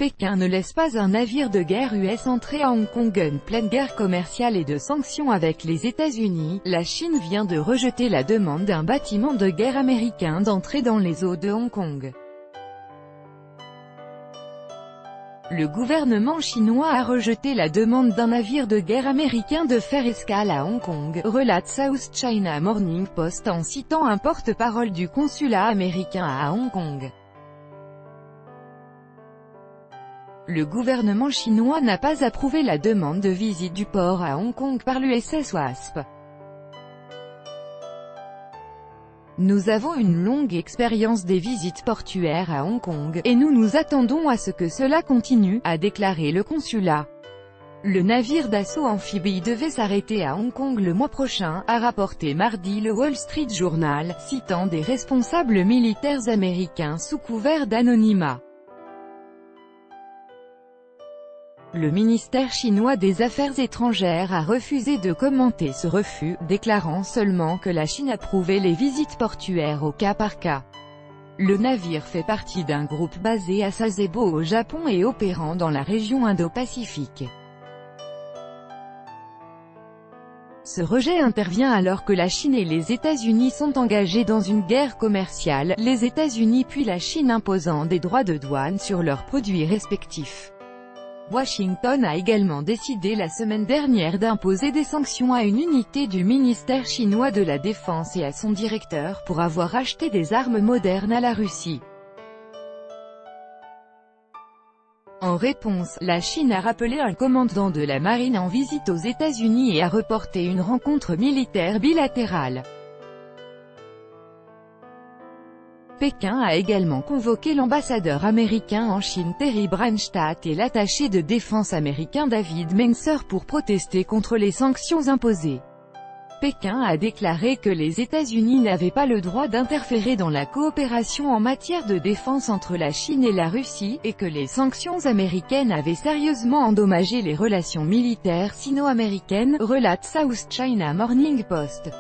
Pékin ne laisse pas un navire de guerre US entrer à Hong Kong en pleine guerre commerciale et de sanctions avec les États-Unis. La Chine vient de rejeter la demande d'un bâtiment de guerre américain d'entrer dans les eaux de Hong Kong. Le gouvernement chinois a rejeté la demande d'un navire de guerre américain de faire escale à Hong Kong, relate South China Morning Post en citant un porte-parole du consulat américain à Hong Kong. Le gouvernement chinois n'a pas approuvé la demande de visite du port à Hong Kong par l'USS Wasp. Nous avons une longue expérience des visites portuaires à Hong Kong, et nous nous attendons à ce que cela continue, a déclaré le consulat. Le navire d'assaut amphibie devait s'arrêter à Hong Kong le mois prochain, a rapporté mardi le Wall Street Journal, citant des responsables militaires américains sous couvert d'anonymat. Le ministère chinois des Affaires étrangères a refusé de commenter ce refus, déclarant seulement que la Chine approuvait les visites portuaires au cas par cas. Le navire fait partie d'un groupe basé à Sasebo au Japon et opérant dans la région Indo-Pacifique. Ce rejet intervient alors que la Chine et les États-Unis sont engagés dans une guerre commerciale, les États-Unis puis la Chine imposant des droits de douane sur leurs produits respectifs. Washington a également décidé la semaine dernière d'imposer des sanctions à une unité du ministère chinois de la Défense et à son directeur pour avoir acheté des armes modernes à la Russie. En réponse, la Chine a rappelé un commandant de la marine en visite aux États-Unis et a reporté une rencontre militaire bilatérale. Pékin a également convoqué l'ambassadeur américain en Chine Terry Branstad et l'attaché de défense américain David Mencer pour protester contre les sanctions imposées. Pékin a déclaré que les États-Unis n'avaient pas le droit d'interférer dans la coopération en matière de défense entre la Chine et la Russie, et que les sanctions américaines avaient sérieusement endommagé les relations militaires sino-américaines, relate South China Morning Post.